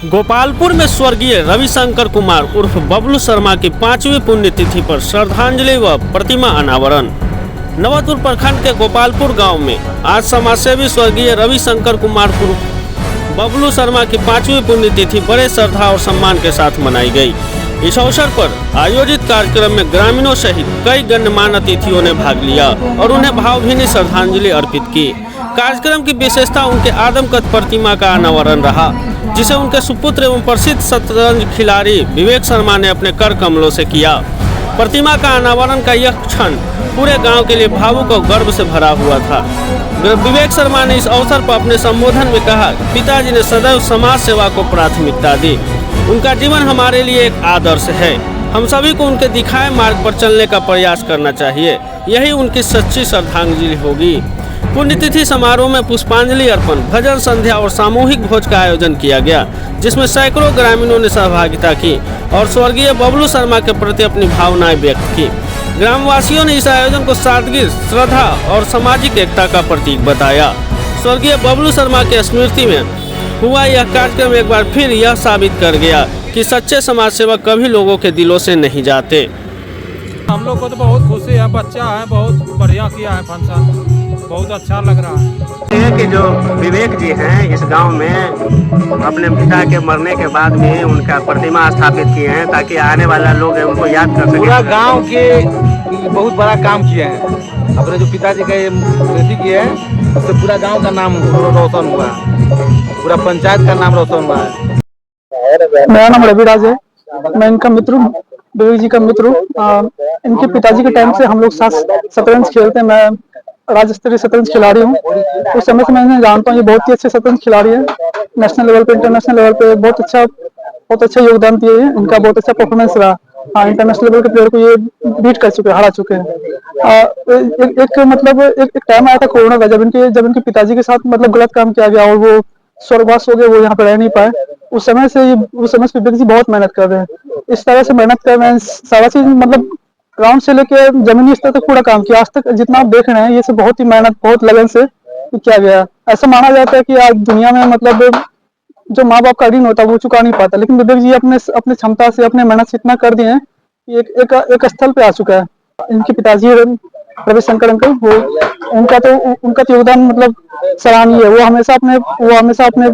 गोपालपुर में स्वर्गीय रविशंकर कुमार उर्फ बबलू शर्मा की 5वीं पुण्यतिथि पर श्रद्धांजलि व प्रतिमा अनावरण। नवातुर प्रखंड के गोपालपुर गांव में आज समाजसेवी स्वर्गीय रविशंकर कुमार उर्फ बबलू शर्मा की 5वीं पुण्यतिथि बड़े श्रद्धा और सम्मान के साथ मनाई गई। इस अवसर पर आयोजित कार्यक्रम में ग्रामीणों सहित कई गणमान्य अतिथियों ने भाग लिया और उन्हें भावभीनी श्रद्धांजलि अर्पित की। कार्यक्रम की विशेषता उनके आदमकद प्रतिमा का अनावरण रहा, जिसे उनके सुपुत्र एवं प्रसिद्ध शतरंज खिलाड़ी विवेक शर्मा ने अपने कर कमलों से किया। प्रतिमा का अनावरण का यह क्षण पूरे गांव के लिए भावुक और गर्व से भरा हुआ था। विवेक शर्मा ने इस अवसर पर अपने संबोधन में कहा, पिताजी ने सदैव समाज सेवा को प्राथमिकता दी। उनका जीवन हमारे लिए एक आदर्श है। हम सभी को उनके दिखाए मार्ग पर चलने का प्रयास करना चाहिए। यही उनकी सच्ची श्रद्धांजलि होगी। पुण्यतिथि समारोह में पुष्पांजलि अर्पण, भजन संध्या और सामूहिक भोज का आयोजन किया गया, जिसमें सैकड़ों ग्रामीणों ने सहभागिता की और स्वर्गीय बबलू शर्मा के प्रति अपनी भावनाएं व्यक्त की। ग्रामवासियों ने इस आयोजन को सादगी, श्रद्धा और सामाजिक एकता का प्रतीक बताया। स्वर्गीय बबलू शर्मा की स्मृति में हुआ यह कार्यक्रम एक बार फिर यह साबित कर गया कि सच्चे समाज सेवक कभी लोगों के दिलों से नहीं जाते। हम लोग को तो बहुत खुशी है, बच्चा है, बहुत बढ़िया किया है फंक्शन, बहुत अच्छा लग रहा है। कि जो विवेक जी हैं इस गांव में अपने पिता के मरने के बाद भी उनका प्रतिमा स्थापित किए हैं, ताकि आने वाला लोग उनको याद कर सके। पूरा गांव के बहुत बड़ा काम किए हैं, अपने जो पिताजी का स्मृति किए हैं, उससे पूरा गांव का नाम रोशन हुआ है, पूरा पंचायत का नाम रोशन हुआ है। मेरा नाम रविराज है, मैं इनका मित्र हूँ, विवेक जी का मित्र हूँ। इनके पिताजी के टाइम से हम लोग साथ शतरंज खेलते हैं। मैं राज्य स्तरीय शतरंज खिलाड़ी हूँ। उस समय से मैं इन्हें जानता हूँ। ये बहुत ही अच्छे शतरंज खिलाड़ी है। नेशनल लेवल पे, इंटरनेशनल लेवल पे बहुत अच्छा योगदान दिए हैं। इनका बहुत अच्छा परफॉर्मेंस रहा। हाँ, इंटरनेशनल लेवल के प्लेयर को ये बीट कर चुके हैं, हरा चुके हैं। एक टाइम आया था कोरोना का, जब इनके पिताजी के साथ गलत काम किया गया और वो स्वर्गवास हो गए, वो यहाँ पे रह नहीं पाए। उस समय से विवेक जी बहुत मेहनत कर रहे हैं। इस तरह से मेहनत कर रहे हैं, सारा चीज ग्राउंड से लेके जमीनी स्तर तक पूरा काम किया। आज तक जितना आप देख रहे हैं, ये सब बहुत ही मेहनत, बहुत लगन से किया गया। ऐसा माना जाता है कि आज दुनिया में जो माँ बाप का ऋण होता है वो चुका नहीं पाता, लेकिन विवेक जी अपने क्षमता से, अपने मेहनत से इतना कर दिए हैं कि एक स्थल पे आ चुका है। इनके पिताजी रविशंकर अंकल, उनका तो योगदान सराहनीय है। वो हमेशा अपने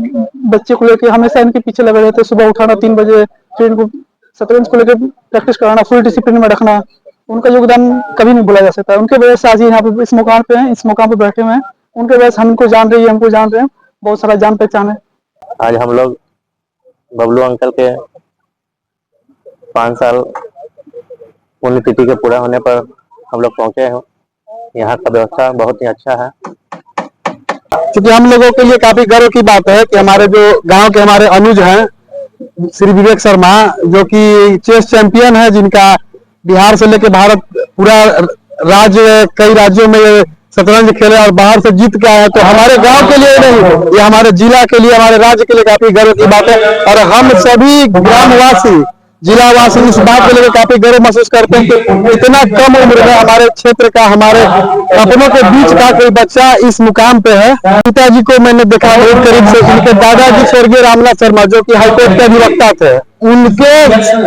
बच्चे को लेके हमेशा इनके पीछे लगे रहते। सुबह उठाना 3 बजे, फिर इनको शतरंज को लेकर प्रैक्टिस कराना, फुल डिसिप्लिन में रखना। उनका योगदान कभी नहीं भूला जा सकता। उनके वजह से आज यहाँ पे इस मुकाम पे बैठे हुए हैं। उनके वजह से हम इनको जान रहे हैं, हमको जान रहे हैं, बहुत सारा जान पहचान है। आज हम लोग बबलू अंकल के 5 साल पुण्यतिथि के पूरा होने पर हम लोग पहुंचे हैं। यहाँ का व्यवस्था बहुत ही अच्छा है। क्योंकि हम लोगों के लिए काफी गर्व की बात है कि हमारे जो गांव के हमारे अनुज हैं श्री विवेक शर्मा, जो कि चेस चैंपियन है, जिनका बिहार से लेकर भारत पूरा कई राज्यों में शतरंज खेले और बाहर से जीत के आए हैं। तो हमारे गांव के लिए नहीं, ये हमारे जिला के लिए, हमारे राज्य के लिए काफी गर्व की बात है। और हम सभी ग्रामवासी, जिलावासी इस बात को लेकर काफी गर्व महसूस करते हैं कि इतना कम उम्र में हमारे क्षेत्र का, हमारे अपनों के बीच का कोई बच्चा इस मुकाम पे है। पिताजी को मैंने देखा बहुत करीब से। इनके दादाजी स्वर्गीय रामनाथ शर्मा, जो कि हाईकोर्ट के अधिवक्ता थे, उनके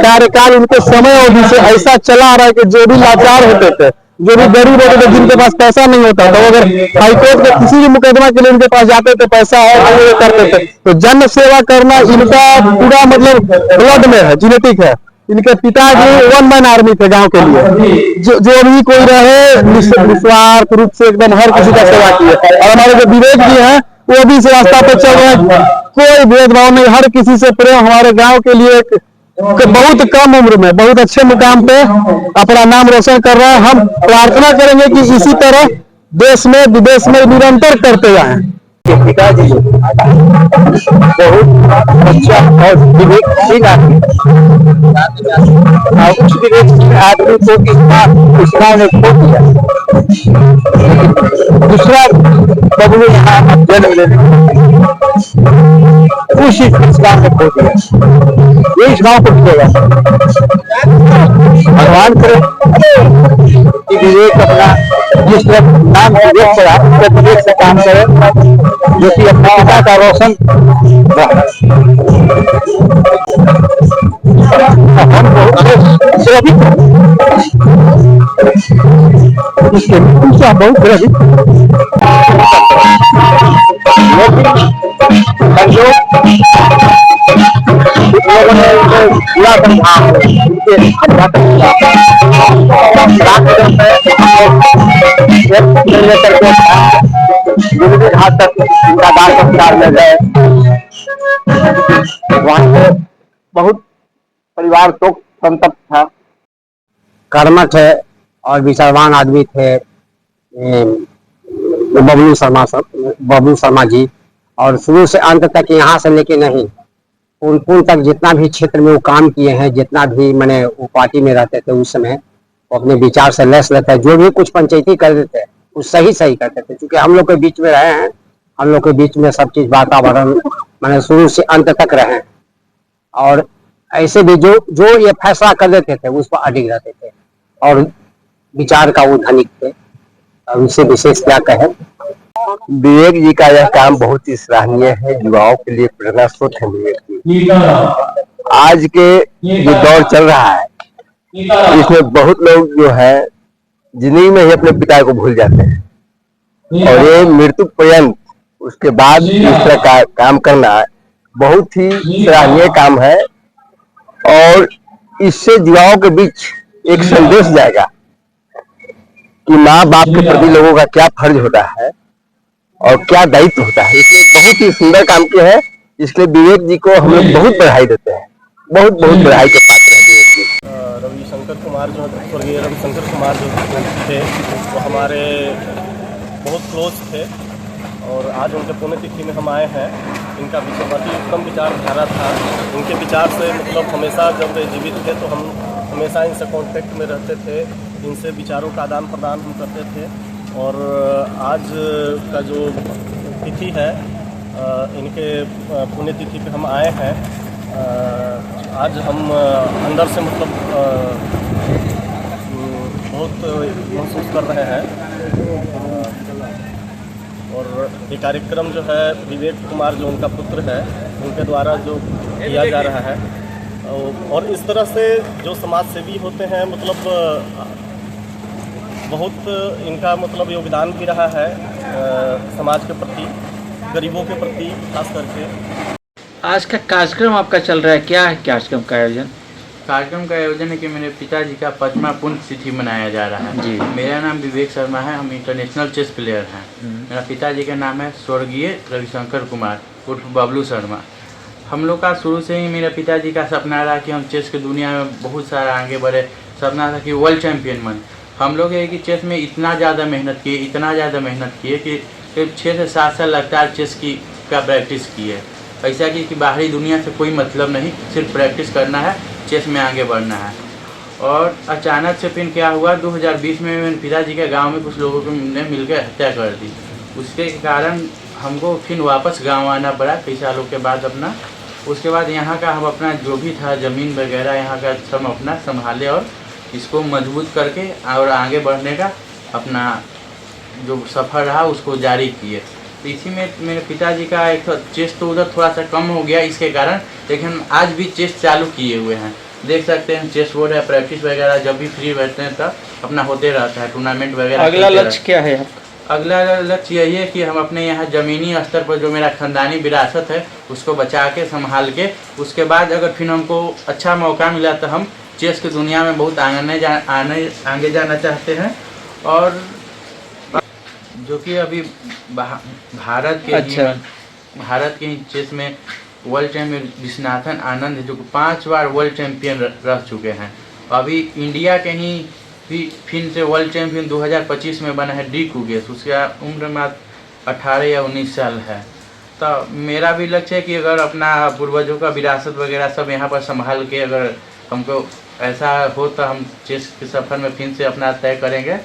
कार्यकाल, उनके समय अवधि से ऐसा चला आ रहा है कि जो भी लाचार होते थे, जो भी गरीब होते थे, जिनके पास पैसा नहीं होता था, अगर हाईकोर्ट के किसी भी मुकदमा के लिए इनके पास जाते थे, पैसा है तो करते थे। तो जन सेवा करना इनका पूरा ब्लड में है, जेनेटिक है। इनके पिताजी 1 मैन आर्मी थे गांव के लिए। जो भी कोई रहे निस्वार्थ रूप से एकदम हर किसी का सेवा किए। और हमारे जो विवेक जी हैं, वो भी इस रास्ता पर चल रहे हैं। कोई भेदभाव नहीं, हर किसी से प्रेम। हमारे गाँव के लिए बहुत कम उम्र में बहुत अच्छे मुकाम पे अपना नाम रोशन कर रहा है। हम प्रार्थना करेंगे कि इसी तरह देश में विदेश में निरंतर करते जाएं। पिताजी बहुत अच्छा और विवेकशील आदमी, और उस विवेकशील आदमी को इसका ने खो दिया। दूसरा बबलू यहाँ जन्म लेने उस इस्लाम ने खो दिया। ये इस गाँव को मिलेगा। भगवान करे कि विवेक अपना जिस तरह नाम विवेक पड़ा, विवेक से काम करे, जो कि अपना पिता का रोशन इसके उनसे हम बहुत ग्रसित लोगों ने पूरा समझा हाथ तक इनका दाल संस्कार में गए। वहां से बहुत परिवार तो संतप्त था। कर्मठ है और विचारवान आदमी थे बबलू शर्मा जी, और शुरू से अंत तक यहाँ से लेके नहीं पुन तक जितना भी क्षेत्र में वो काम किए हैं, जितना भी मैंने वो पार्टी में रहते थे उस समय वो अपने विचार से लेस लेते, जो भी कुछ पंचायती करते थे वो सही करते थे। क्योंकि हम लोग के बीच में रहे हैं, हम लोग के बीच में सब चीज वातावरण मैंने शुरू से अंत तक रहे हैं, और ऐसे भी जो ये फैसला कर देते थे उस पर अडिग रहते थे और विचार का वो धनिक थे। और उससे विशेष क्या कहें। विवेक जी का यह काम बहुत ही सराहनीय है, युवाओं के लिए प्रेरणा स्रोत है विवेक जी। आज के जो दौर चल रहा है इसमें बहुत लोग जो है जिंदगी में ही अपने पिता को भूल जाते हैं, और ये मृत्यु पर्यंत उसके बाद इस तरह का काम करना बहुत ही सराहनीय काम है। और इससे युवाओं के बीच एक संदेश जाएगा कि माँ बाप के प्रति लोगों का क्या फर्ज होता है और क्या दायित्व होता है। इसलिए बहुत ही सुंदर काम किया है, इसलिए विवेक जी को हम लोग बहुत बधाई देते हैं, बहुत बधाई के पात्र हैं विवेक जी। रविशंकर कुमार जो स्वर्गीय रविशंकर कुमार जो थे वो हमारे बहुत क्लोज थे, और आज उनके पुण्यतिथि में हम आए हैं। इनका अति उत्तम विचारधारा था। उनके विचार से मतलब हमेशा जब वे जीवित थे तो हम हमेशा इनसे कांटेक्ट में रहते थे, इनसे विचारों का आदान प्रदान हम करते थे। और आज का जो तिथि है इनके पुण्यतिथि पे हम आए हैं। आज हम अंदर से मतलब बहुत महसूस कर रहे हैं। और ये कार्यक्रम जो है विवेक कुमार जो उनका पुत्र है उनके द्वारा जो किया जा रहा है, और इस तरह से जो समाज सेवी होते हैं मतलब बहुत इनका मतलब योगदान भी रहा है समाज के प्रति, गरीबों के प्रति खास करके। आज का कार्यक्रम आपका चल रहा है, क्या है कार्यक्रम का आयोजन? कार्यक्रम का आयोजन है कि मेरे पिताजी का 5वां पुण्यतिथि मनाया जा रहा है जी। मेरा नाम विवेक शर्मा है, हम इंटरनेशनल चेस प्लेयर हैं। मेरा पिताजी का नाम है स्वर्गीय रविशंकर कुमार उर्फ बबलू शर्मा। हम लोग का शुरू से ही मेरे पिताजी का सपना रहा कि हम चेस की दुनिया में बहुत सारा आगे बढ़े। सपना था कि वर्ल्ड चैम्पियन बन। हम लोग ये कि चेस में इतना ज़्यादा मेहनत किए कि 6 से 7 साल लगातार चेस का प्रैक्टिस किए। ऐसा कि बाहरी दुनिया से कोई मतलब नहीं, सिर्फ प्रैक्टिस करना है, चेस में आगे बढ़ना है। और अचानक से फिर क्या हुआ, 2020 में मेरे पिताजी के गांव में कुछ लोगों ने मिलकर हत्या कर दी। उसके कारण हमको फिर वापस गांव आना पड़ा कई सालों के बाद अपना। उसके बाद यहाँ का हम अपना जो भी था ज़मीन वगैरह यहाँ का सब अपना संभाले और इसको मजबूत करके और आगे बढ़ने का अपना जो सफ़र रहा उसको जारी किए। तो इसी में मेरे पिताजी का एक तो चेस तो उधर थोड़ा सा कम हो गया इसके कारण, लेकिन आज भी चेस चालू किए हुए हैं। देख सकते हैं चेस बोर्ड है, प्रैक्टिस वगैरह जब भी फ्री बैठते हैं तब अपना होते रहता है, टूर्नामेंट वगैरह। अगला लक्ष्य क्या है आपका? अगला लक्ष्य यही है कि हम अपने यहाँ ज़मीनी स्तर पर जो मेरा खानदानी विरासत है उसको बचा के संभाल के, उसके बाद अगर फिर हमको अच्छा मौका मिला तो हम चेस की दुनिया में बहुत आगे जाना चाहते हैं। और जो कि अभी भारत के ही चेस में वर्ल्ड चैम्पियन विश्वनाथन आनंद है जो 5 बार वर्ल्ड चैम्पियन रह चुके हैं। अभी इंडिया के ही फिर से वर्ल्ड चैम्पियन 2025 में बना है डी कुगेस, उसका उम्र मात्र 18 या 19 साल है। तो मेरा भी लक्ष्य है कि अगर अपना पूर्वजों का विरासत वगैरह सब यहाँ पर संभाल के अगर हमको ऐसा हो तो हम चेस के सफ़र में फिर से अपना तय करेंगे।